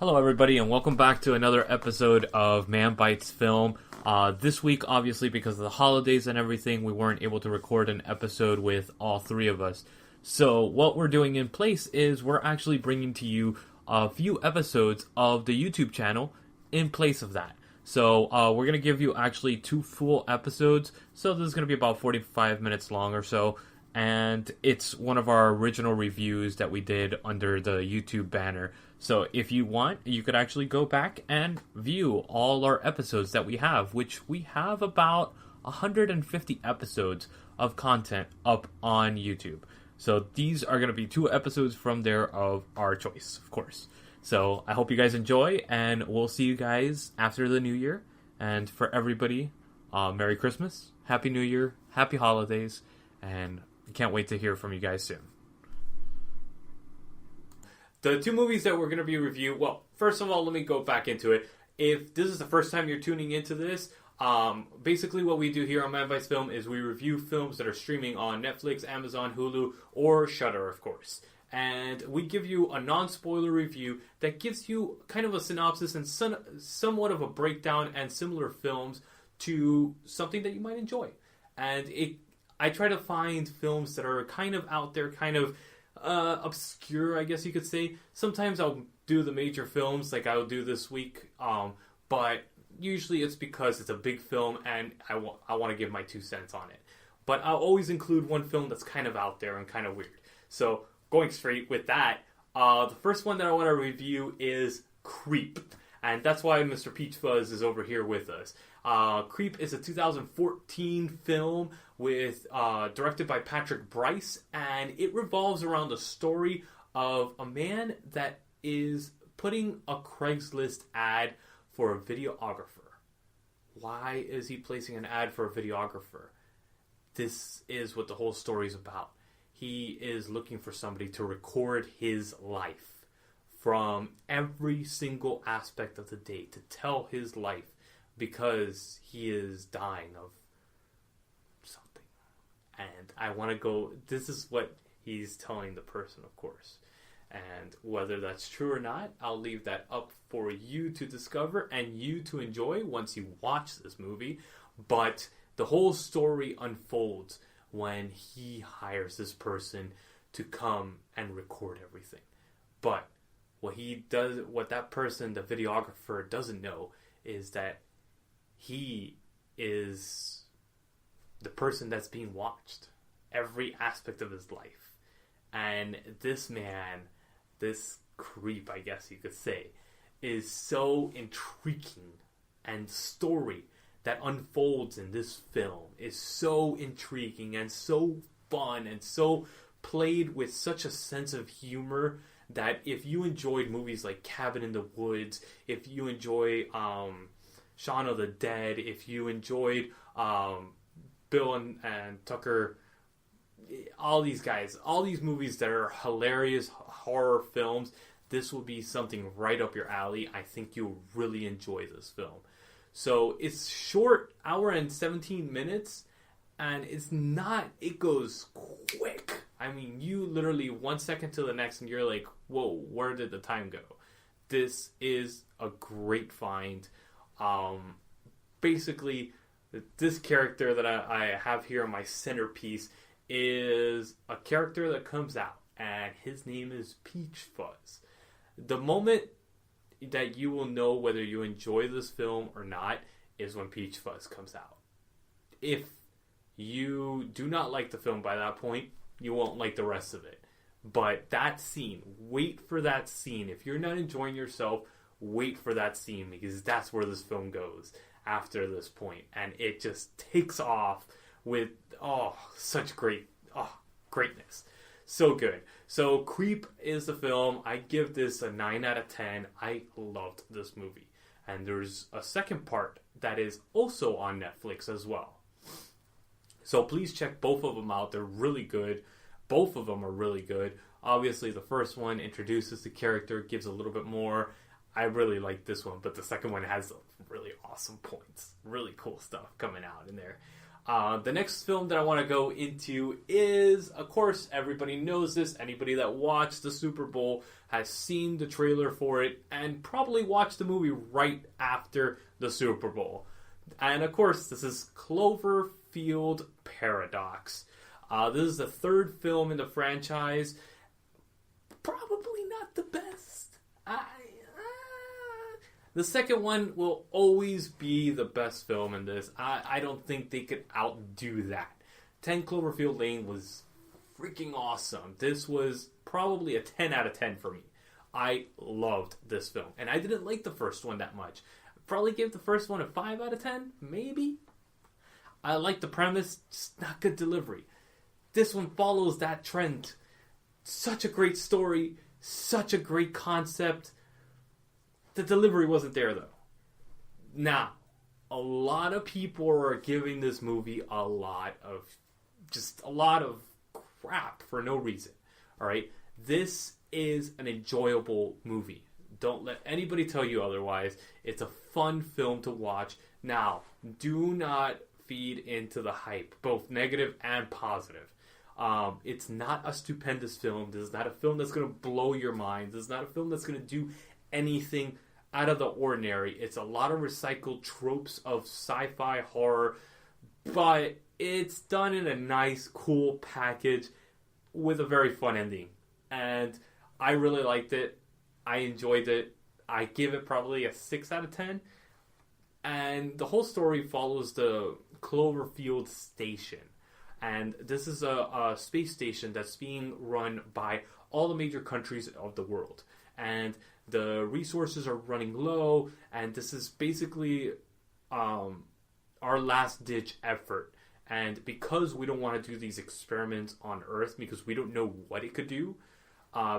Hello, everybody, and welcome back to another episode of Man Bites Film. This week, obviously, because of the holidays and everything, we weren't able to record an episode with all three of us. So what we're doing in place is we're actually bringing to you a few episodes of the YouTube channel in place of that. So we're going to give you actually 2 full episodes. So this is going to be about 45 minutes long or so. And it's one of our original reviews that we did under the YouTube banner. So if you want, you could actually go back and view all our episodes that we have, which we have about 150 episodes of content up on YouTube. So these are going to be 2 episodes from there of our choice, of course. So I hope you guys enjoy, and we'll see you guys after the new year. And for everybody, Merry Christmas, Happy New Year, Happy Holidays, and can't wait to hear from you guys soon. The 2 movies that we're going to be reviewing, well, first of all, let me go back into it. If this is the first time you're tuning into this, basically what we do here on Man Bites Film is we review films that are streaming on Netflix, Amazon, Hulu, or Shudder, of course. And we give you a non-spoiler review that gives you kind of a synopsis and somewhat of a breakdown and similar films to something that you might enjoy. And I try to find films that are kind of out there, kind of obscure, I guess you could say. Sometimes I'll do the major films like I'll do this week, but usually it's because it's a big film and I want to give my 2 cents on it. But I'll always include one film that's kind of out there and kind of weird. So going straight with that, the first one that I want to review is Creep. And that's why Mr. Peach Fuzz is over here with us. Creep is a 2014 film directed by Patrick Brice, and it revolves around the story of a man that is putting a Craigslist ad for a videographer. Why is he placing an ad for a videographer? This is what the whole story is about. He is looking for somebody to record his life from every single aspect of the day, to tell his life, because he is dying of something. And I want to go, this is what he's telling the person, of course. And whether that's true or not, I'll leave that up for you to discover and you to enjoy once you watch this movie. But the whole story unfolds when he hires this person to come and record everything. But what that person, the videographer, doesn't know is that he is the person that's being watched. Every aspect of his life. And this man, this creep, I guess you could say, is so intriguing, and the story that unfolds in this film is so intriguing and so fun and so played with such a sense of humor that if you enjoyed movies like Cabin in the Woods, if you enjoy Shaun of the Dead, if you enjoyed Bill and Tucker, all these guys, all these movies that are hilarious horror films, this will be something right up your alley. I think you'll really enjoy this film. So it's short, hour and 17 minutes, and it goes quick. I mean, you literally 1 second to the next and you're like, whoa, where did the time go? This is a great find. Basically, this character that I have here on my centerpiece is a character that comes out, and his name is Peach Fuzz. The moment that you will know whether you enjoy this film or not is when Peach Fuzz comes out. If you do not like the film by that point, you won't like the rest of it. But that scene, wait for that scene. If you're not enjoying yourself, wait for that scene, because that's where this film goes after this point. And it just takes off with, such greatness. So good. So Creep is the film. I give this a 9 out of 10. I loved this movie. And there's a second part that is also on Netflix as well. So please check both of them out. They're really good. Both of them are really good. Obviously, the first one introduces the character, gives a little bit more. I really like this one, but the second one has really awesome points. Really cool stuff coming out in there. The next film that I want to go into is, of course, everybody knows this. Anybody that watched the Super Bowl has seen the trailer for it and probably watched the movie right after the Super Bowl. And of course, this is Cloverfield Paradox. This is the third film in the franchise. Probably not the best. The second one will always be the best film in this. I don't think they could outdo that. 10 Cloverfield Lane was freaking awesome. This was probably a 10 out of 10 for me. I loved this film. And I didn't like the first one that much. Probably give the first one a 5 out of 10, maybe. I like the premise, just not good delivery. This one follows that trend. Such a great story, such a great concept. The delivery wasn't there, though. Now, a lot of people are giving this movie a lot of crap for no reason. All right? This is an enjoyable movie. Don't let anybody tell you otherwise. It's a fun film to watch. Now, do not feed into the hype, both negative and positive. It's not a stupendous film. This is not a film that's going to blow your mind. This is not a film that's going to do anything out of the ordinary. It's a lot of recycled tropes of sci-fi horror, but it's done in a nice, cool package with a very fun ending. And I really liked it. I enjoyed it. I give it probably a 6 out of 10. And the whole story follows the Cloverfield station. And this is a space station that's being run by all the major countries of the world. And the resources are running low, and this is basically our last-ditch effort. And because we don't want to do these experiments on Earth, because we don't know what it could do,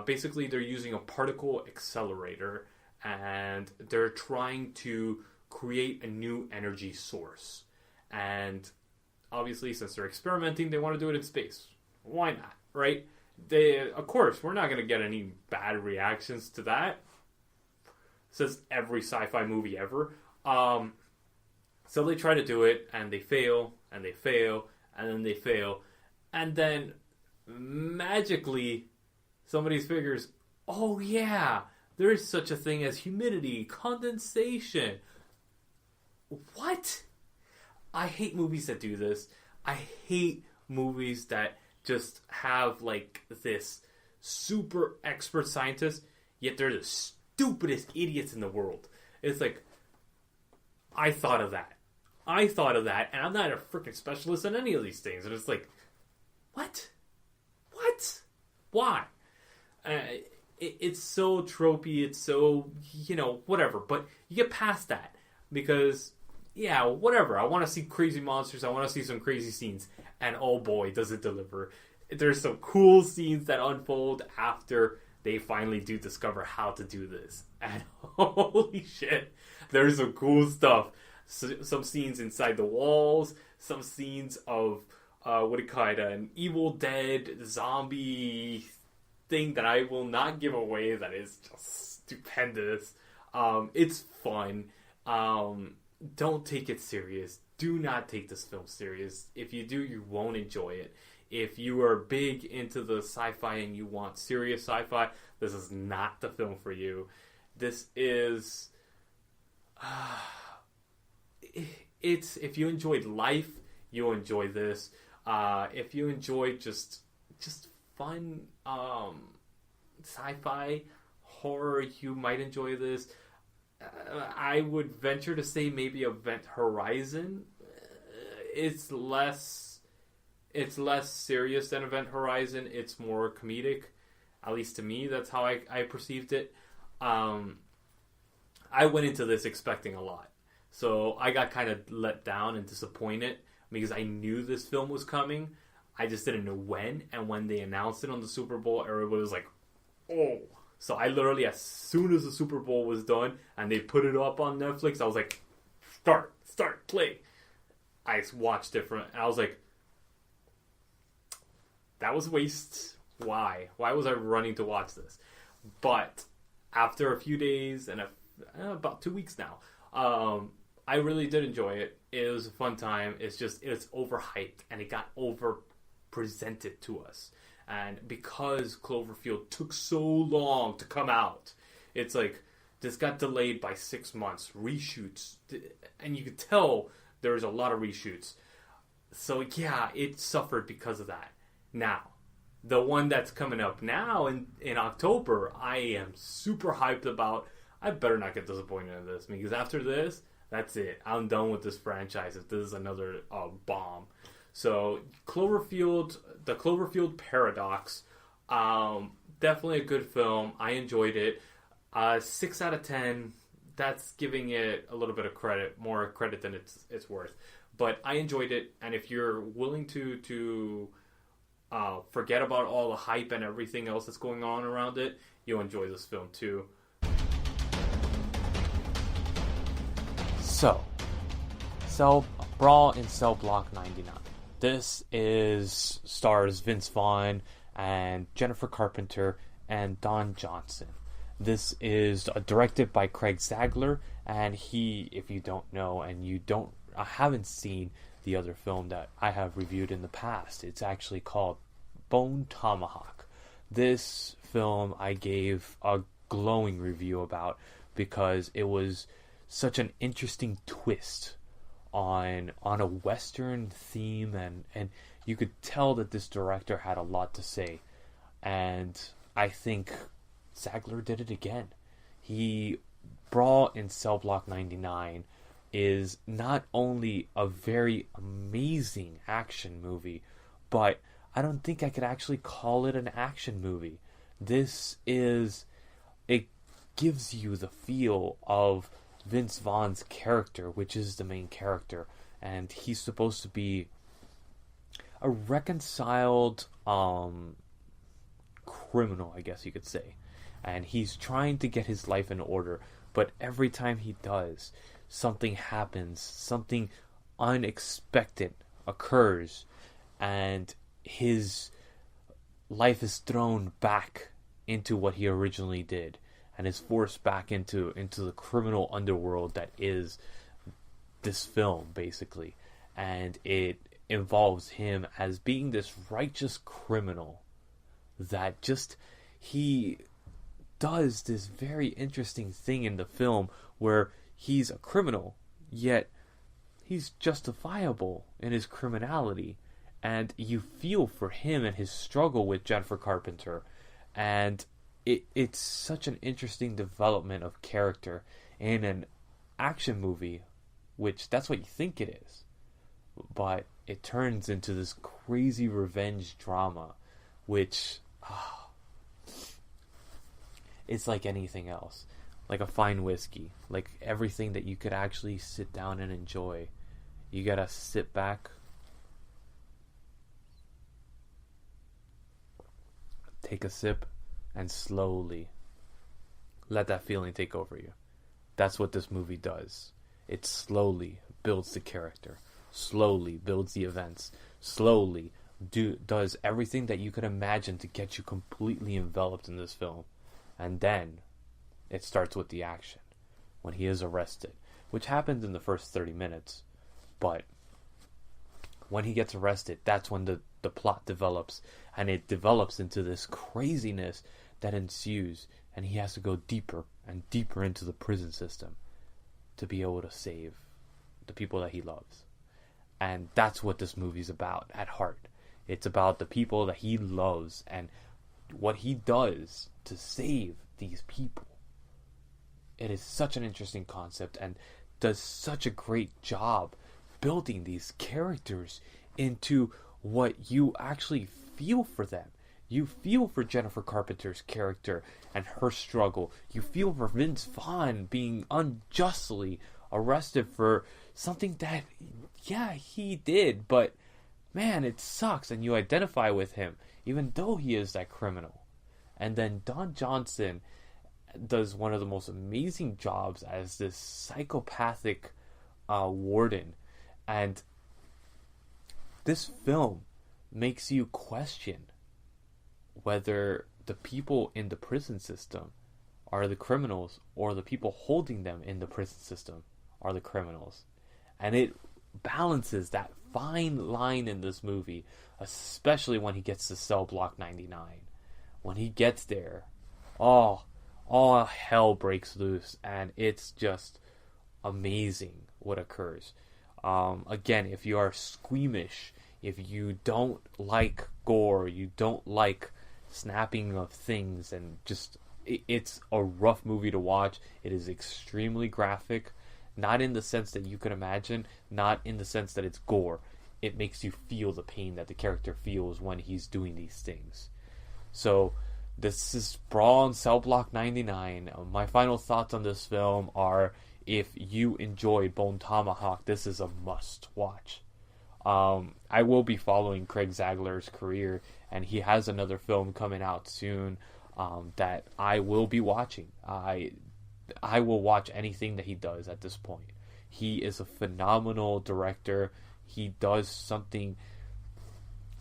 basically they're using a particle accelerator, and they're trying to create a new energy source. And obviously, since they're experimenting, they want to do it in space. Why not, right? Of course, we're not going to get any bad reactions to that. Says every sci-fi movie ever. So they try to do it, and they fail, and they fail, and then they fail. And then, magically, somebody figures, oh yeah, there is such a thing as humidity, condensation. What? I hate movies that do this. I hate movies that just have, like, this super expert scientist, yet they're the stupidest idiots in the world. It's like, I thought of that, and I'm not a freaking specialist in any of these things. And it's like, what? Why? It's so tropey, it's so, whatever. But you get past that, because, yeah, whatever. I want to see crazy monsters, I want to see some crazy scenes. And oh boy, does it deliver. There's some cool scenes that unfold after they finally do discover how to do this. And holy shit, there's some cool stuff. Some scenes inside the walls, some scenes of, an Evil Dead zombie thing that I will not give away that is just stupendous. It's fun. Don't take it serious. Do not take this film serious. If you do, you won't enjoy it. If you are big into the sci-fi and you want serious sci-fi, this is not the film for you. This is... it's if you enjoyed life, you'll enjoy this. If you enjoy just fun sci-fi horror, you might enjoy this. I would venture to say maybe Event Horizon. It's less serious than Event Horizon. It's more comedic, at least to me. That's how I perceived it. I went into this expecting a lot, so I got kind of let down and disappointed because I knew this film was coming. I just didn't know when, and when they announced it on the Super Bowl, everybody was like, oh. So I literally, as soon as the Super Bowl was done and they put it up on Netflix, I was like, start, play. I watched it and I was like, that was a waste. Why? Why was I running to watch this? But after a few days and about 2 weeks now, I really did enjoy it. It was a fun time. It's overhyped and it got over presented to us. And because Cloverfield took so long to come out, it's like this got delayed by 6 months, reshoots, and you could tell there was a lot of reshoots. So yeah, it suffered because of that. Now, the one that's coming up now in October, I am super hyped about. I better not get disappointed in this, because after this, that's it. I'm done with this franchise if this is another bomb. So the Cloverfield Paradox, definitely a good film. I enjoyed it. 6 out of 10. That's giving it a little bit of credit, more credit than it's worth. But I enjoyed it, and if you're willing to forget about all the hype and everything else that's going on around it, you'll enjoy this film too. So, Brawl in Cellblock 99. This stars Vince Vaughn and Jennifer Carpenter and Don Johnson. This is directed by Craig Zagler, and he, if you don't know and I haven't seen the other film that I have reviewed in the past, it's actually called Bone Tomahawk. This film I gave a glowing review about because it was such an interesting twist on a Western theme, and you could tell that this director had a lot to say, and I think Zagler did it again. Brawl in Cellblock 99 is not only a very amazing action movie, but I don't think I could actually call it an action movie. It gives you the feel of Vince Vaughn's character, which is the main character, and he's supposed to be a reconciled criminal, I guess you could say, and he's trying to get his life in order, but every time he does, something happens, something unexpected occurs, and his life is thrown back into what he originally did, and is forced back into the criminal underworld that is this film, basically. And it involves him as being this righteous criminal that he does this very interesting thing in the film where he's a criminal, yet he's justifiable in his criminality. And you feel for him and his struggle with Jennifer Carpenter. And it's such an interesting development of character in an action movie, which that's what you think it is. But it turns into this crazy revenge drama, which it's like anything else. Like a fine whiskey. Like everything that you could actually sit down and enjoy. You gotta sit back, take a sip, and slowly let that feeling take over you. That's what this movie does. It slowly builds the character, slowly builds the events, slowly does everything that you could imagine to get you completely enveloped in this film. And then it starts with the action, when he is arrested, which happens in the first 30 minutes. But when he gets arrested, that's when the plot develops, and it develops into this craziness that ensues, and he has to go deeper and deeper into the prison system to be able to save the people that he loves. And that's what this movie's about at heart. It's about the people that he loves and what he does to save these people. It is such an interesting concept and does such a great job building these characters into what you actually feel for them. You feel for Jennifer Carpenter's character and her struggle. You feel for Vince Vaughn being unjustly arrested for something that, yeah, he did, but man, it sucks, and you identify with him, even though he is that criminal. And then Don Johnson does one of the most amazing jobs as this psychopathic warden. And this film makes you question whether the people in the prison system are the criminals or the people holding them in the prison system are the criminals. And it balances that fine line in this movie, especially when he gets to Cellblock 99. When he gets there, all hell breaks loose, and it's just amazing what occurs. Again, if you are squeamish, if you don't like gore, you don't like snapping of things, and just it's a rough movie to watch. It is extremely graphic, not in the sense that you could imagine, not in the sense that it's gore. It makes you feel the pain that the character feels when he's doing these things. So this is Brawl on Cellblock 99. My final thoughts on this film are, if you enjoyed Bone Tomahawk, this is a must watch. I will be following Craig Zagler's career, and he has another film coming out soon that I will be watching. I will watch anything that he does at this point. He is a phenomenal director. He does something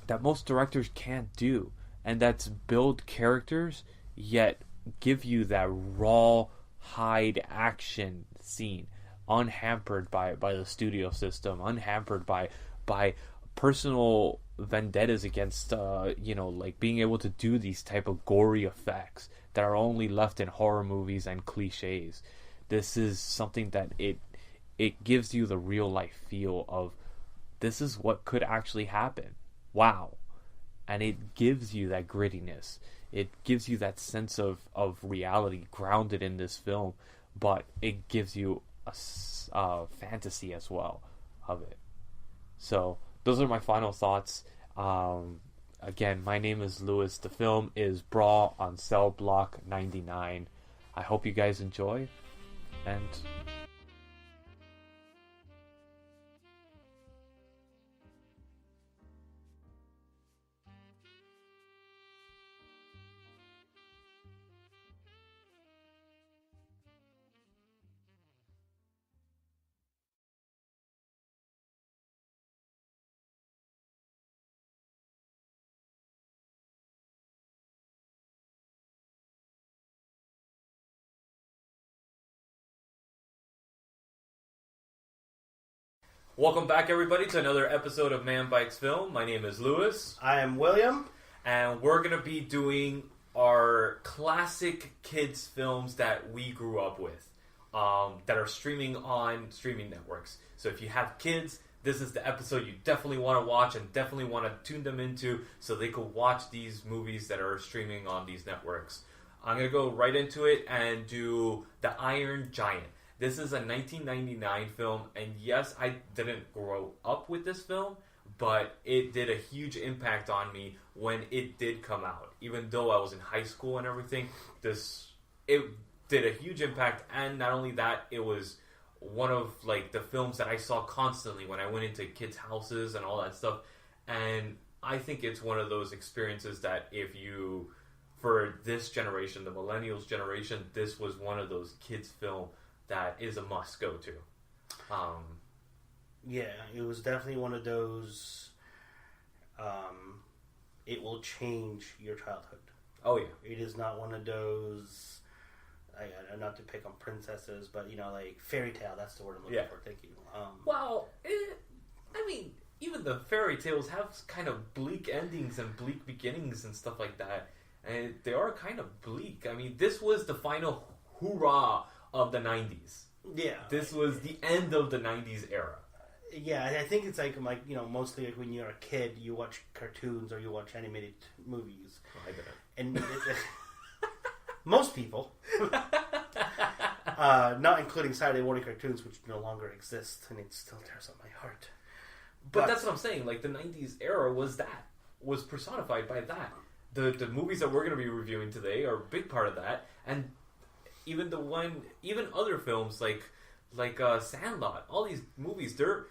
that most directors can't do, and that's build characters yet give you that raw hide action scene, unhampered by the studio system, unhampered by personal vendettas against like being able to do these type of gory effects that are only left in horror movies and cliches. This is something that it gives you the real life feel of, this is what could actually happen. Wow. And it gives you that grittiness. It gives you that sense of reality grounded in this film, but it gives you a fantasy as well of it. So those are my final thoughts. Again, my name is Lewis. The film is Brawl on Cellblock 99. I hope you guys enjoy, and Welcome back, everybody, to another episode of Man Bites Film. My name is Lewis. I am William. And we're going to be doing our classic kids films that we grew up with, that are streaming on streaming networks. So if you have kids, this is the episode you definitely want to watch and definitely want to tune them into so they could watch these movies that are streaming on these networks. I'm going to go right into it and do The Iron Giant. This is a 1999 film, and yes, I didn't grow up with this film, but it did a huge impact on me when it did come out. Even though I was in high school and everything, it did a huge impact, and not only that, it was one of like the films that I saw constantly when I went into kids' houses and all that stuff. And I think it's one of those experiences that for this generation, the millennials generation, this was one of those kids' film that is a must go to. Yeah, it was definitely one of those. It will change your childhood. Oh yeah, it is not one of those. Not to pick on princesses, but like fairy tale. That's the word I'm looking for. Thank you. Even the fairy tales have kind of bleak endings and bleak beginnings and stuff like that, and they are kind of bleak. I mean, this was the final hoorah of the 90s. Yeah. This was the end of the 90s era. Yeah, I think it's like mostly like when you're a kid, you watch cartoons or you watch animated movies. I didn't. And most people, not including Saturday morning cartoons, which no longer exist, and it still tears up my heart. But that's what I'm saying. Like, the 90s era was personified by that. The movies that we're going to be reviewing today are a big part of that, and even other films like Sandlot, all these movies, they're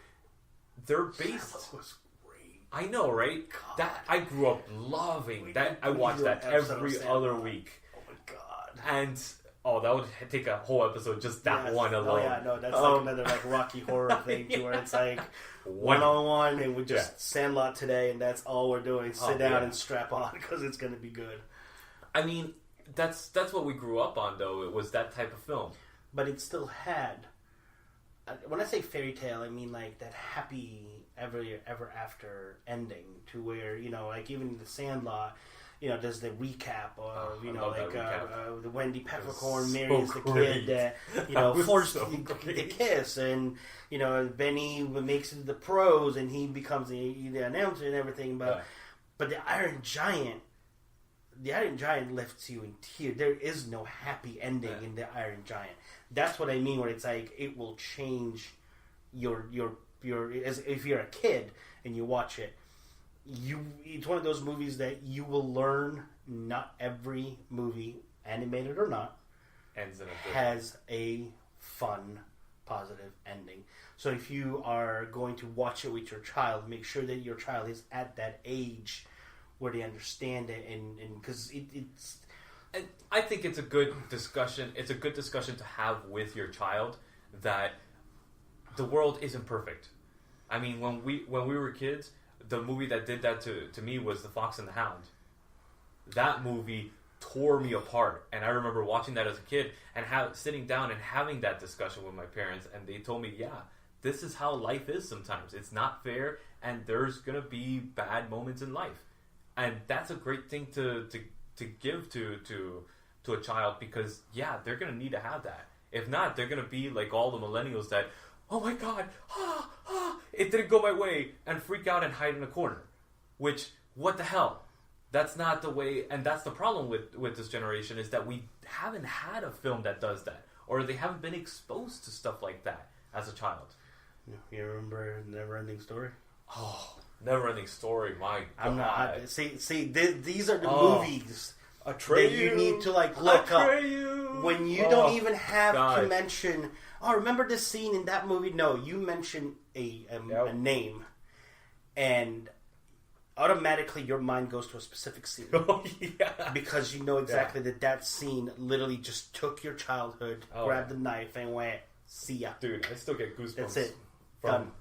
based. Sandlot was great. I know, right? God. That I grew up loving. That I watched that every other week. Oh my god! And that would take a whole episode, just that one alone. Oh yeah, no, that's like another like Rocky Horror thing too, where it's like one-on-one, and we just Sandlot today, and that's all we're doing. Sit down and strap on because it's going to be good. I mean, that's what we grew up on, though. It was that type of film. But it still had when I say fairy tale, I mean like that happy ever after ending to where, you know, like even the Sandlot, you know, does the recap of, you know, like the Wendy Peppercorn marries the kid that, you know, forced the kiss, and, you know, Benny makes it to the pros and he becomes the announcer and everything, but the Iron Giant lifts you in tears. There is no happy ending in the Iron Giant. That's what I mean, where it's like it will change your as if you're a kid and you watch it. It's one of those movies that you will learn. Not every movie, animated or not, has a fun, positive ending. So if you are going to watch it with your child, make sure that your child is at that age where they understand it, and because it's. And I think it's a good discussion. It's a good discussion to have with your child that the world isn't perfect. I mean, when we were kids, the movie that did that to me was The Fox and the Hound. That movie tore me apart, and I remember watching that as a kid and sitting down and having that discussion with my parents, and they told me, yeah, this is how life is sometimes. It's not fair, and there's going to be bad moments in life. And that's a great thing to give to a child, because yeah, they're gonna need to have that. If not, they're gonna be like all the millennials that, oh my god, it didn't go my way, and freak out and hide in a corner. Which, what the hell? That's not the way, and that's the problem with this generation, is that we haven't had a film that does that, or they haven't been exposed to stuff like that as a child. You remember Neverending Story? Oh, Neverending Story, my God. I'm not. See, these are the movies that you need to like look up when you don't even have to mention. Oh, remember this scene in that movie? No, you mention a name, and automatically your mind goes to a specific scene. Oh, yeah. Because you know exactly that scene literally just took your childhood, grabbed the knife, and went, see ya. Dude, I still get goosebumps. That's it. Done.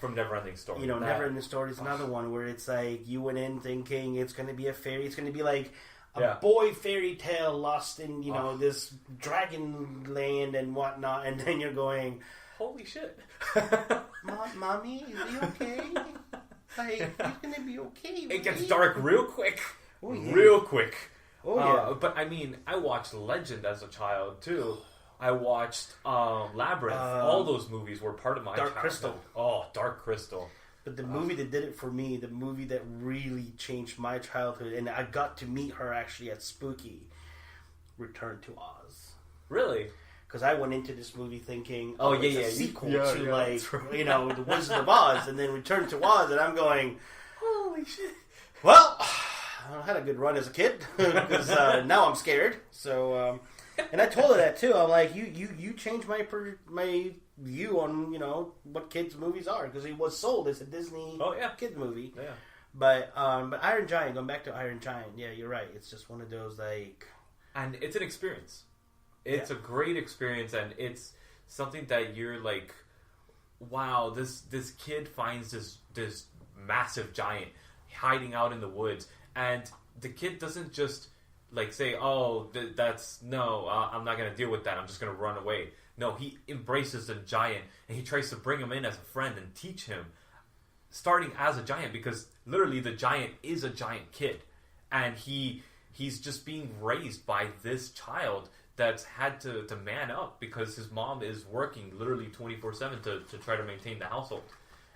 From Neverending Story. You know, Neverending Story is another one where it's like you went in thinking it's going to be a fairy. It's going to be like a boy fairy tale lost in, you know, this dragon land and whatnot. And then you're going, holy shit. Mommy, is he okay? Like, he's going to be okay. It gets dark real quick. Oh, yeah. Real quick. Oh, yeah. But I mean, I watched Legend as a child, too. I watched Labyrinth. All those movies were part of my Dark childhood. Crystal. Oh, Dark Crystal. But the movie that did it for me, the movie that really changed my childhood, and I got to meet her actually at Spooky, Return to Oz. Really? Because I went into this movie thinking, it's a sequel to like, you know, The Wizard of Oz, and then Return to Oz, and I'm going, holy shit. Well, I had a good run as a kid, because now I'm scared, so... And I told her that too. I'm like, you changed my view on, you know, what kids movies are, because it was sold as a Disney kids movie. Yeah. But Iron Giant, going back to Iron Giant, yeah, you're right. It's just one of those like, and it's an experience. It's a great experience, and it's something that you're like, wow, this kid finds this massive giant hiding out in the woods, and the kid doesn't just like say, oh, I'm not going to deal with that. I'm just going to run away. No, he embraces the giant, and he tries to bring him in as a friend and teach him, starting as a giant, because literally the giant is a giant kid, and he's just being raised by this child that's had to man up because his mom is working literally 24/7 to try to maintain the household,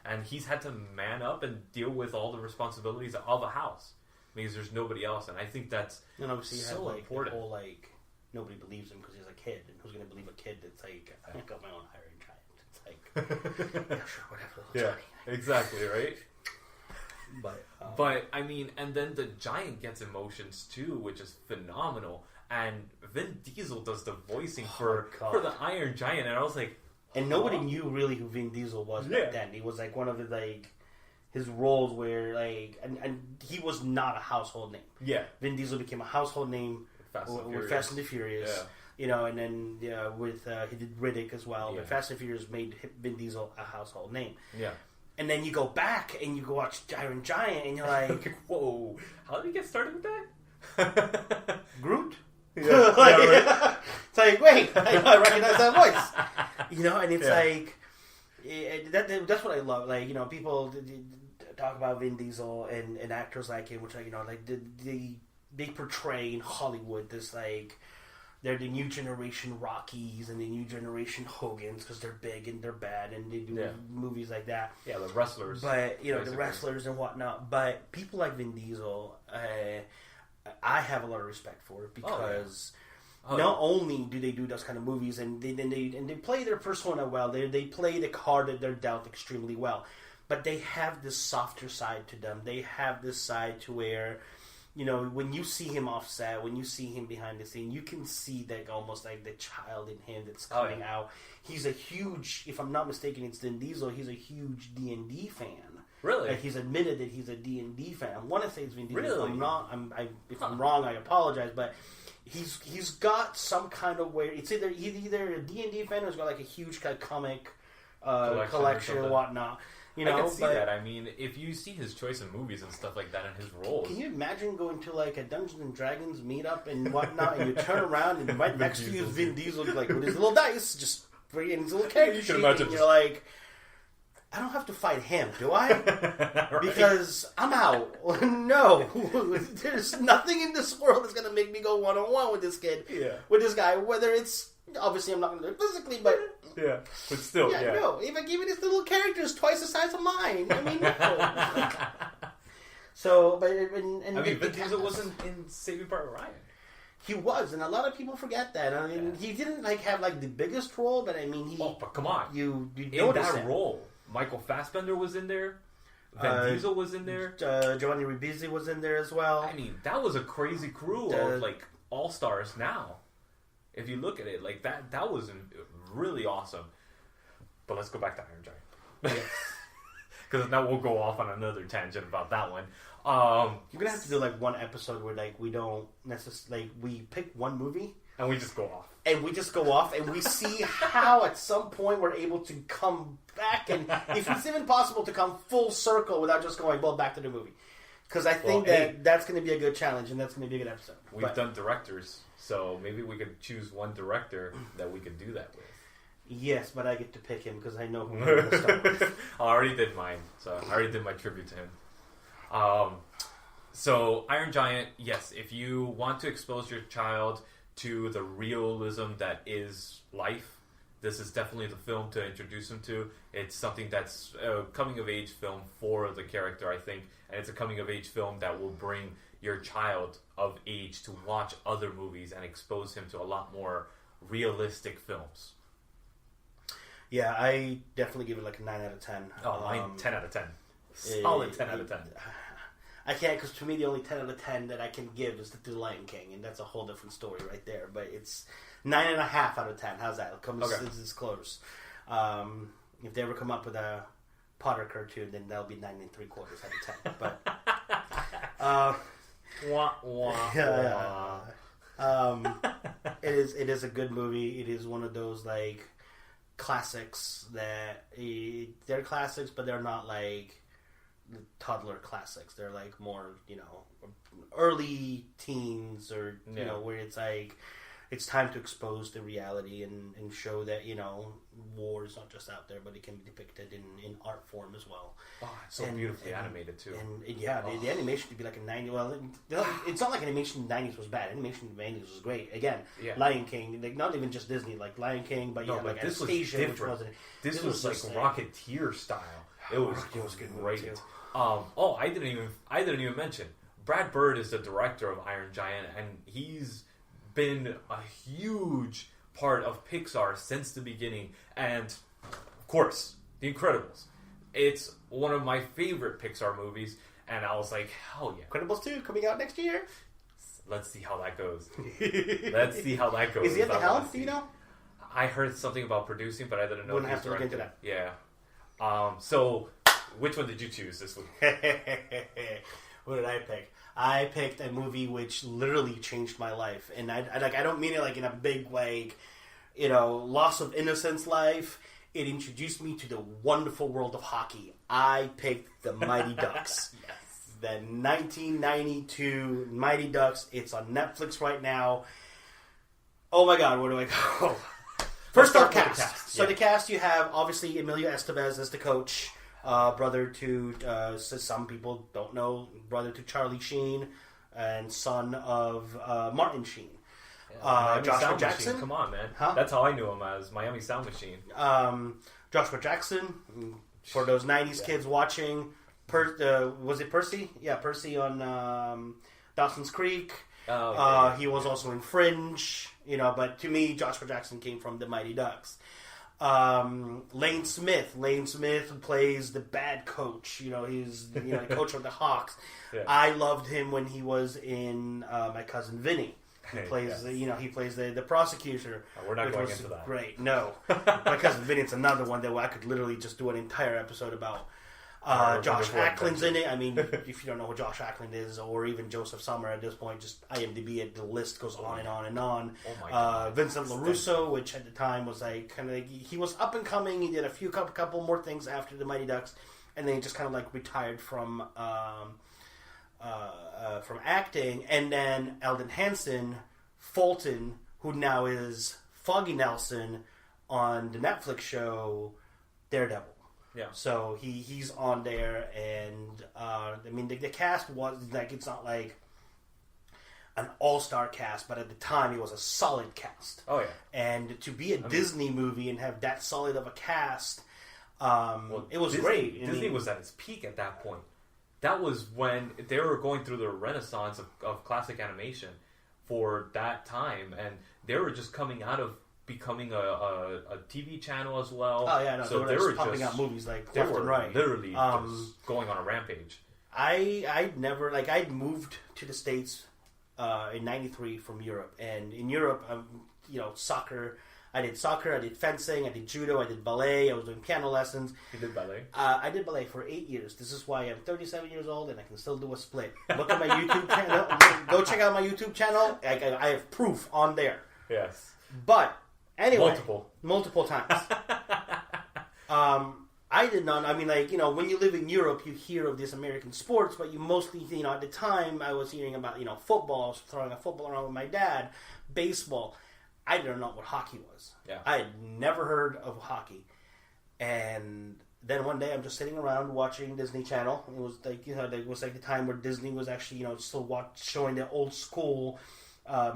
and he's had to man up and deal with all the responsibilities of a house. Because there's nobody else, and I think that's obviously so you have, like, important. The whole, like, nobody believes him because he's a kid, and who's going to believe a kid that's like, I got my own Iron Giant. It's like, yeah, sure, whatever. Yeah, exactly, right? But I mean, and then the giant gets emotions too, which is phenomenal. And Vin Diesel does the voicing for the Iron Giant, and I was like, and nobody knew really who Vin Diesel was back then. He was like one of the like. His roles were like, and he was not a household name. Yeah, Vin Diesel became a household name with Fast and the Furious. Yeah. You know, and then with he did Riddick as well. Yeah. But Fast and Furious made Vin Diesel a household name. Yeah, and then you go back and you go watch Iron Giant, and you're like, whoa, how did he get started with that? Groot. Yeah. It's like, wait, I recognize that voice. You know, and it's like. that's what I love. Like, you know, people talk about Vin Diesel and actors like him, which, you know, like they portray in Hollywood this, like, they're the new generation Rockies and the new generation Hogans because they're big and they're bad and they do movies like that. Yeah, the wrestlers. But, you know, basically. The wrestlers and whatnot. But people like Vin Diesel, I have a lot of respect for it because not only do they do those kind of movies and they play their persona well, they play the card that they're dealt extremely well, but they have this softer side to them. They have this side to where, you know, when you see him off set, when you see him behind the scene, you can see that almost like the child in him that's coming out. He's a huge, if I'm not mistaken, it's Vin Diesel. He's a huge D&D fan. Really? Like, he's admitted that he's a D&D fan. I want to say it's Vin Diesel. Really? If I'm not, if I'm wrong, I apologize. But he's got some kind of way. It's either he's either a D&D fan or he's got like a huge kind of comic collection or whatnot. You know, I can see that. I mean, if you see his choice in movies and stuff like that and his roles. Can you imagine going to like a Dungeons and Dragons meetup and whatnot, and you turn around and right next to you is Vin Diesel, like with his little dice, just bringing his little character sheet, and you're like, I don't have to fight him, do I? Right. Because I'm out. No, there's nothing in this world that's gonna make me go one-on-one with this kid, with this guy. Whether it's obviously I'm not gonna do it physically, but. Yeah, but still, no. Even this little character is twice the size of mine. I mean, no. So, but Vin Diesel wasn't in Saving Private Ryan. He was, and a lot of people forget that. I mean, he didn't like have like the biggest role, but I mean, but come on, you in that role, Michael Fassbender was in there. Vin Diesel was in there. Giovanni Ribisi was in there as well. I mean, that was a crazy crew of like all stars. Now, if you look at it, like that was really awesome. But let's go back to Iron Giant. Because now we'll go off on another tangent about that one. You're gonna have to do like one episode where like we don't necessarily like we pick one movie and we just go off. And we just go off and we see how at some point we're able to come back and if it's even possible to come full circle without just going back to the movie. Because I think that's going to be a good challenge and that's going to be a good episode. We've done directors, so maybe we could choose one director that we could do that with. Yes, but I get to pick him because I know who I'm going to start with. I already did mine, so I already did my tribute to him. So Iron Giant, yes, if you want to expose your child to the realism that is life, this is definitely the film to introduce him to. It's something that's a coming-of-age film for the character, I think, and it's a coming-of-age film that will bring your child of age to watch other movies and expose him to a lot more realistic films. Yeah, I definitely give it like a 9 out of 10. Oh, mine 10 out of 10. Solid 10 out of 10. I can't, because to me the only 10 out of 10 that I can give is The Lion King, and that's a whole different story right there. But it's 9.5 out of 10. How's that? It's close. If they ever come up with a Potter cartoon, then that'll be 9 3/4 out of 10. But it is a good movie. It is one of those like classics that they're classics, but they're not like toddler classics. They're like more, early teens or where it's like it's time to expose the reality and show that war is not just out there, but it can be depicted in art form as well. Oh, it's so beautifully animated too. And the animation could be like a 90. Well, it's not like animation in the 90s was bad. Animation in the 90s was great. Again, Lion King, like not even just Disney, like Lion King, but like this Anastasia, was which wasn't. This was like Rocketeer style. It was great. I didn't even mention Brad Bird is the director of Iron Giant, and he's been a huge part of Pixar since the beginning, and of course, The Incredibles. It's one of my favorite Pixar movies, and I was like, hell yeah. Incredibles 2 coming out next year? Let's see how that goes. Let's see how that goes. Is he at the helm? Do you know? I heard something about producing, but I didn't know. Wouldn't have to look into that. Yeah. So, which one did you choose this week? What did I pick? I picked a movie which literally changed my life, and I don't mean it like in a big loss of innocence life. It introduced me to the wonderful world of hockey. I picked the Mighty Ducks. Yes. The 1992 Mighty Ducks. It's on Netflix right now. Oh my God, where do I go? First off, cast. So the cast, you have obviously Emilio Estevez as the coach, brother to some people don't know, brother to Charlie Sheen, and son of Martin Sheen. Joshua Jackson. Machine. Come on, man. Huh? That's how I knew him as Miami Sound Machine. Joshua Jackson, for those 90s kids watching. Was it Percy? Yeah, Percy on Dawson's Creek. He was also in Fringe, but to me, Joshua Jackson came from the Mighty Ducks. Lane Smith who plays the bad coach. He's the coach of the Hawks. Yeah. I loved him when he was in My Cousin Vinny. He plays he plays the prosecutor. We're not going into that. Great, no. My Cousin Vinny, it's another one that I could literally just do an entire episode about. Josh Ackland's in it. I mean, if you don't know who Josh Ackland is, or even Joseph Summer at this point, just IMDb it. The list goes on and on and on. Oh my God. Vincent LaRusso, which at the time was he was up and coming. He did a couple more things after the Mighty Ducks, and then he just kind of retired from acting. And then Eldon Hansen, Fulton, who now is Foggy Nelson on the Netflix show Daredevil. Yeah. So he's on there, and the cast was it's not like an all-star cast, but at the time it was a solid cast. Oh yeah. And to be a Disney movie and have that solid of a cast, it was great. Disney was at its peak at that point. That was when they were going through the renaissance of classic animation for that time, and they were just coming out of becoming a TV channel as well. Oh yeah, no, so they were pumping out movies left and right. Literally just going on a rampage. I'd moved to the States in '93 from Europe, and in Europe, soccer. I did soccer, I did fencing, I did judo, I did ballet, I was doing piano lessons. You did ballet? I did ballet for 8 years. This is why I'm 37 years old and I can still do a split. Look at my YouTube channel. Go check out my YouTube channel. I have proof on there. Yes. But anyway, multiple times. I did not. I mean, when you live in Europe, you hear of these American sports, but you mostly, at the time, I was hearing about, football, throwing a football around with my dad, baseball. I didn't know what hockey was. Yeah. I had never heard of hockey, and then one day I'm just sitting around watching Disney Channel. It was it was the time where Disney was actually still showing the old school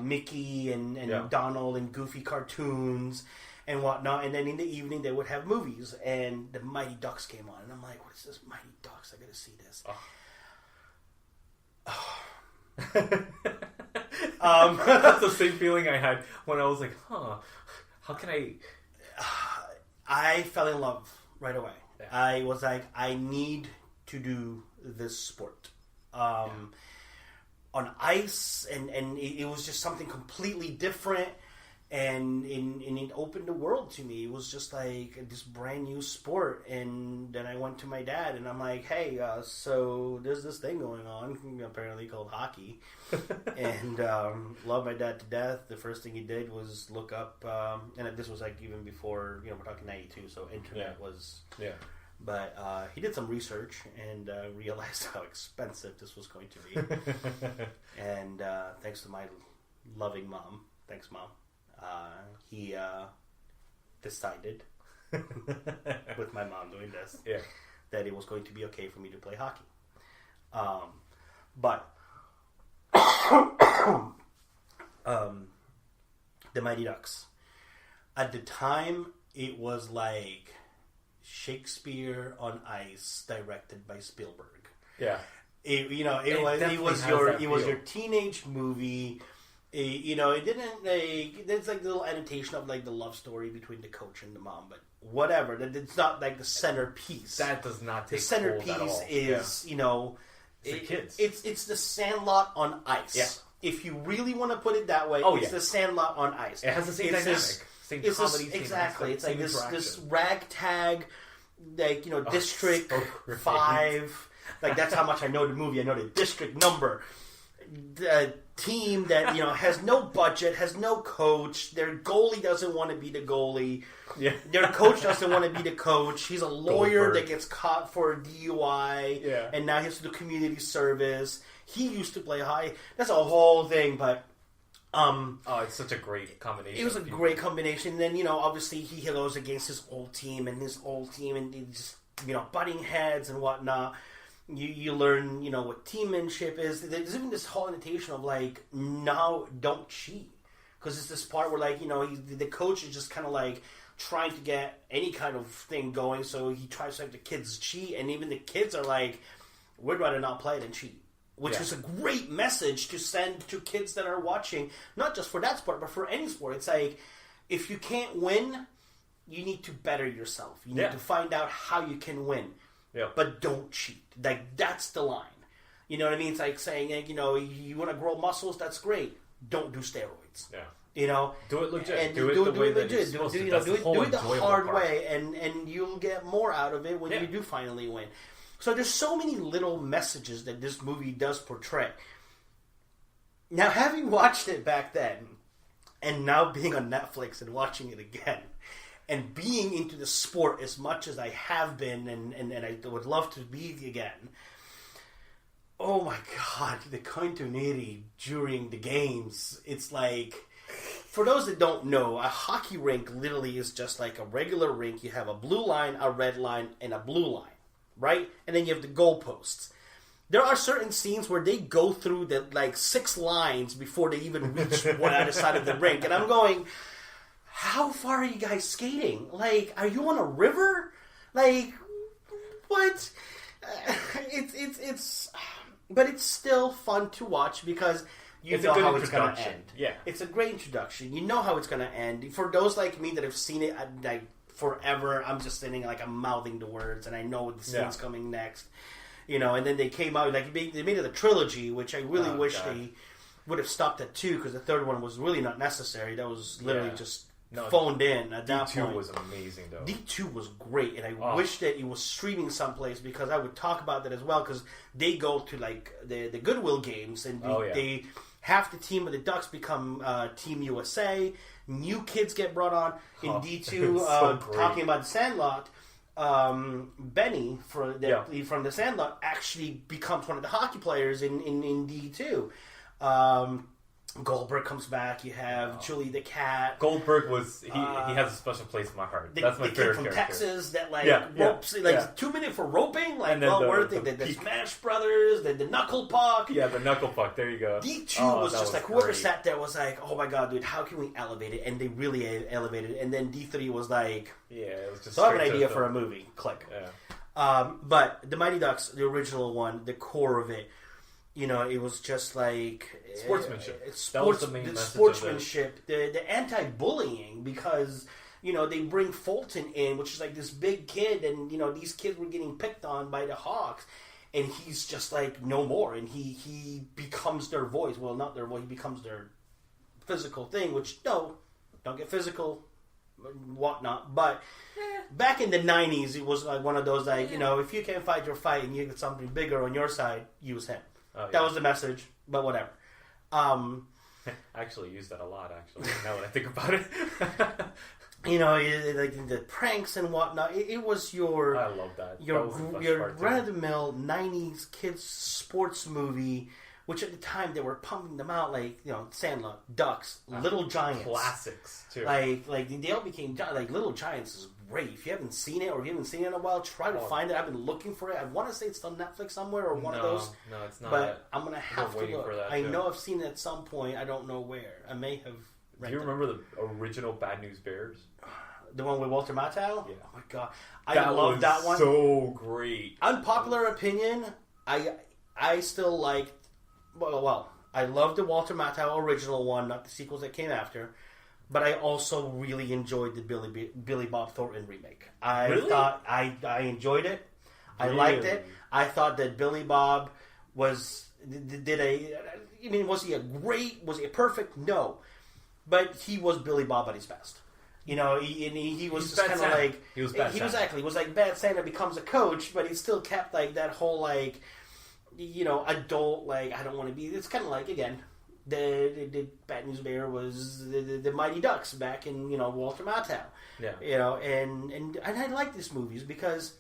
Mickey and Donald and Goofy cartoons and whatnot. And then in the evening they would have movies, and the Mighty Ducks came on, and I'm like, what is this Mighty Ducks? I gotta see this. That's the same feeling I had when I was like, how can I... I fell in love right away. Yeah. I was like, I need to do this sport. On ice, and it was just something completely different, and it opened the world to me. It was just like this brand new sport. And then I went to my dad, and I'm like, hey, so there's this thing going on, apparently called hockey. And love my dad to death. The first thing he did was look up, and this was even before, we're talking 92, so internet was... Yeah. But he did some research and realized how expensive this was going to be. And thanks to my loving mom, thanks Mom, he decided, with my mom doing this, that it was going to be okay for me to play hockey. But the Mighty Ducks, at the time, it was like Shakespeare on Ice, directed by Spielberg. Yeah, it was your teenage movie. It didn't there's a little annotation of the love story between the coach and the mom, but whatever. It's not the centerpiece. That does not take the centerpiece hold at all. Is it's the kids. It's the Sandlot on ice. Yeah. If you really want to put it that way, it's the Sandlot on ice. It has the same dynamic. Same comedy. Exactly. It's same this ragtag, District 5. That's how much I know the movie. I know the district number. The team that has no budget, has no coach. Their goalie doesn't want to be the goalie. Yeah. Their coach doesn't want to be the coach. He's a lawyer Goldberg. that gets caught for a DUI, and now he has to do community service. He used to play hockey. That's a whole thing, but it's such a great combination. It was a great combination. Then, obviously he goes against his old team, and he just, butting heads and whatnot. You learn, what teammanship is. There's even this whole invitation of, like, no, don't cheat. Because it's this part where, like, the coach is just kind of, like, trying to get any kind of thing going, so he tries to have the kids cheat, and even the kids are like, we'd rather not play than cheat. Which is a great message to send to kids that are watching, not just for that sport, but for any sport. It's like, if you can't win, you need to better yourself. You need to find out how you can win. Yeah. But don't cheat. Like, that's the line. You know what I mean? It's like saying, like, you want to grow muscles, that's great. Don't do steroids. Yeah. Do it legit. And do it the way that you're supposed to. Do it the hard way, and you'll get more out of it when you do finally win. So there's so many little messages that this movie does portray. Now, having watched it back then, and now being on Netflix and watching it again, and being into the sport as much as I have been, and I would love to be again, oh my god, the continuity during the games, it's like... For those that don't know, a hockey rink literally is just like a regular rink. You have a blue line, a red line, and a blue line. Right? And then you have the goalposts. There are certain scenes where they go through the 6 lines before they even reach one other side of the rink. And I'm going, how far are you guys skating? Like, are you on a river? Like, what? But it's still fun to watch because you know how it's going to end. Yeah. It's a great introduction. You know how it's going to end. For those like me that have seen it, forever, I'm just sitting like I'm mouthing the words, and I know the scene's coming next. And then they came out they made it a trilogy, which I really wish they would have stopped at 2 because the third one was really not necessary. That was literally just phoned in at that point. D2 was amazing though. D2 was great, and I wish that it was streaming someplace because I would talk about that as well because they go to like the Goodwill games and they half the team of the Ducks become Team USA. New kids get brought on in D2. Talking about the Sandlot, Benny from the Sandlot actually becomes one of the hockey players in D2. Goldberg comes back. You have Julie the Cat. Goldberg was he has a special place in my heart. That's my favorite from character. Texas that ropes 2 minutes for roping. Like, and then the Smash Brothers, the Knuckle Puck. Yeah, the Knuckle Puck. There you go. D2 was just like whoever sat there was like, oh my god, dude, how can we elevate it? And they really elevated it. And then D3 was like, it was just. So I have an idea for a movie. Click. Yeah. But the Mighty Ducks, the original one, the core of it. It was just like sportsmanship. That was the main message sportsmanship, the anti-bullying, because they bring Fulton in, which is like this big kid, and these kids were getting picked on by the Hawks, and he's just like no more, and he becomes their voice. Well, not their voice. He becomes their physical thing. Which don't get physical, whatnot. But back in the 90s, it was like one of those like if you can't fight your fight and you get something bigger on your side, use him. That was the message, but whatever. I actually use that a lot, now that I think about it. Like the pranks and whatnot. It was your... I love that. Your run-of-the-mill 90s kids sports movie, which at the time they were pumping them out like, Sandlot, Ducks, Little Giants. Classics, too. Like they all became... Like, Little Giants is great. If you haven't seen it or you haven't seen it in a while, try to find it. I've been looking for it. I want to say it's on Netflix somewhere or one of those. No, it's not. But I'm going to have to look. For that, I know I've seen it at some point. I don't know where. I may have rented. Do you remember the original Bad News Bears? The one with Walter Matthau? Yeah. Oh my god. I love that one. So great. Unpopular opinion, I still like... Well, I love the Walter Matthau original one, not the sequels that came after. But I also really enjoyed the Billy Bob Thornton remake. I thought I enjoyed it. I liked it. I thought that Billy Bob was was he a perfect? No, but he was Billy Bob at his best. He was just kind of like he was bad. He was like Bad Santa becomes a coach, but he still kept like that whole like adult like I don't want to be. It's kind of like again. The Bad News Bear was the Mighty Ducks back in Walter Matthau. Yeah. And I like these movies because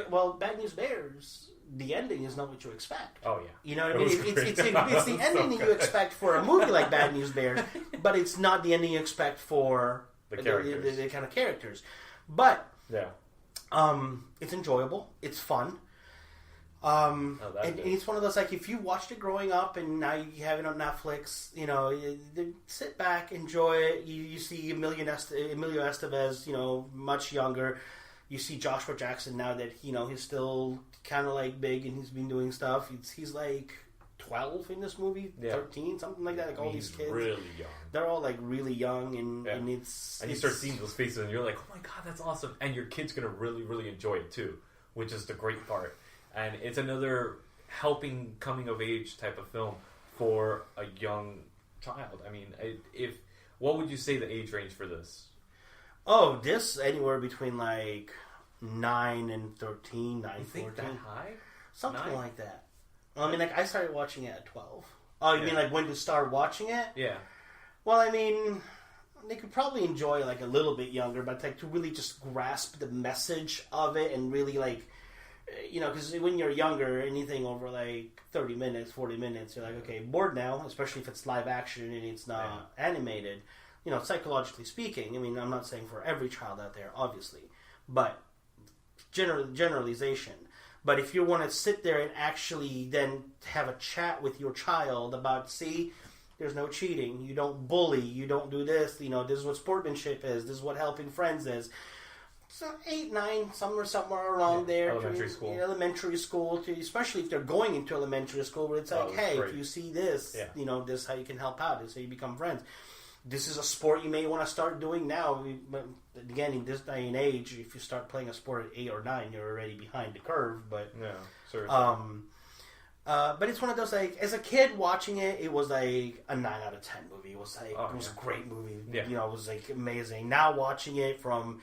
Well, Bad News Bears, the ending is not what you expect. Oh yeah, You know what I It mean? was It's great. the It was so ending that you good. expect for a movie like Bad News Bears, but it's not the ending you expect for The characters. the kind of characters. But Yeah. it's enjoyable. It's fun. that's And good. it's one of those, like, if you watched it growing up and now you have it on Netflix, you know, sit back, enjoy it. You see Emilio Estevez, you know, much younger. You see Joshua Jackson now that, you know, he's still kind of like big and he's been doing stuff. He's like 12 in this movie, Yeah. 13, something like that. Like all He's these kids, really young. they're all like really young, and Yeah. and it's And you start seeing those faces, and you're like, "Oh my god, that's awesome!" And your kid's gonna really, really enjoy it too, which is the great part. And it's another helping coming of age type of film for a young child. I mean, what would you say the age range for this? Oh, this anywhere between like 9 and 13, 9, You think 14. that high? Something 9? like that. I mean, like, I started watching it at 12. Oh, you Yeah. mean like when to start watching it? Yeah, Well, I mean, they could probably enjoy like a little bit younger, but like to really just grasp the message of it and really like, you know, because when you're younger, anything over like 30 minutes, 40 minutes, you're like, okay, bored now, especially if it's live action and it's not animated. You know, psychologically speaking, I mean, I'm not saying for every child out there, obviously, but generalization. But if you want to sit there and actually then have a chat with your child about, see, there's no cheating, you don't bully, you don't do this, you know, this is what sportsmanship is, this is what helping friends is. So 8, 9, somewhere around there. Elementary school. Elementary school, especially if they're going into elementary school, where it's like, Oh, that's hey, great. if you see this, Yeah. you know, this is how you can help out, this is how you become friends. This is a sport you may want to start doing now. But again, in this day and age, if you start playing a sport at 8 or 9, you're already behind the curve. But yeah, seriously. but it's one of those, like, as a kid watching it, it was like a 9 out of 10 movie. It was like Oh, it was yeah. a great movie. Yeah. You know, it was like amazing. Now watching it from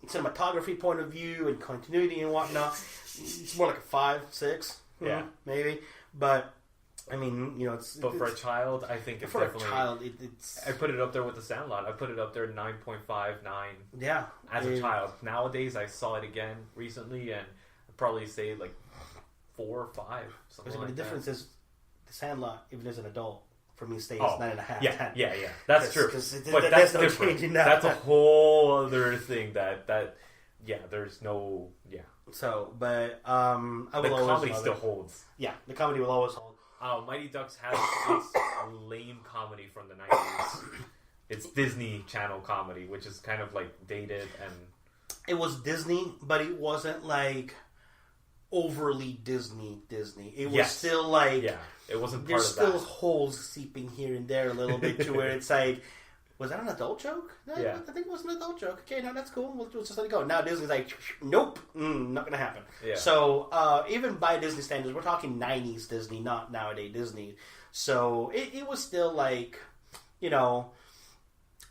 cinematography point of view and continuity and whatnot, it's more like a 5, 6, Yeah. maybe. But I mean, you know, but for a child, I think it's for definitely. a child, it's I put it up there with The Sandlot. I put it up there 9.5, 9 yeah. as a child. Nowadays, I saw it again recently, and I'd probably say like 4 or 5. Something But like the difference is, The Sandlot, even as an adult, for me stays Oh, 9.5. Yeah, 10. yeah. That's true. But there's that's no different. changing that. That's a whole other thing. There's no. Yeah, So, but I the will always comedy love still it. holds. Yeah, the comedy will always hold. Mighty Ducks has its lame comedy from the 90s. It's Disney Channel comedy, which is kind of like dated and It was Disney, but it wasn't like overly Disney. It was Yes. still like yeah, it wasn't part there's of still that. holes seeping here and there a little bit to where it's like, was that an adult joke? No, Yeah. I think it was an adult joke. Okay, no, that's cool. We'll just let it go. Now Disney's like, nope, not gonna happen. Yeah. So even by Disney standards, we're talking 90s Disney, not nowadays Disney. So it was still like, you know,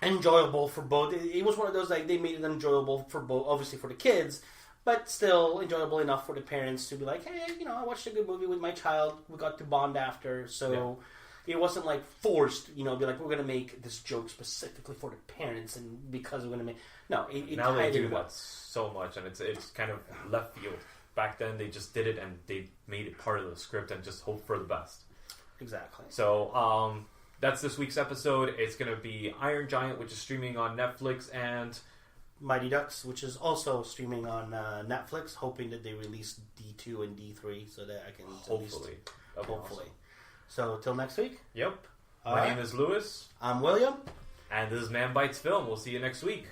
enjoyable for both. It was one of those, like, they made it enjoyable for both, obviously for the kids, but still enjoyable enough for the parents to be like, hey, you know, I watched a good movie with my child. We got to bond after, so it wasn't like forced. You know, be like, we're gonna make this joke specifically for the parents, and because we're gonna make it Now they tied do in well. that so much, and it's kind of left field. Back then, they just did it, and they made it part of the script, and just hope for the best. Exactly. So, that's this week's episode. It's going to be Iron Giant, which is streaming on Netflix, and Mighty Ducks, which is also streaming on Netflix, hoping that they release D2 and D3 so that I can at least- hopefully. That'd be hopefully. awesome. So till next week. Yep. All My right. name is Lewis, I'm William. and this is Man Bites Film. We'll see you next week.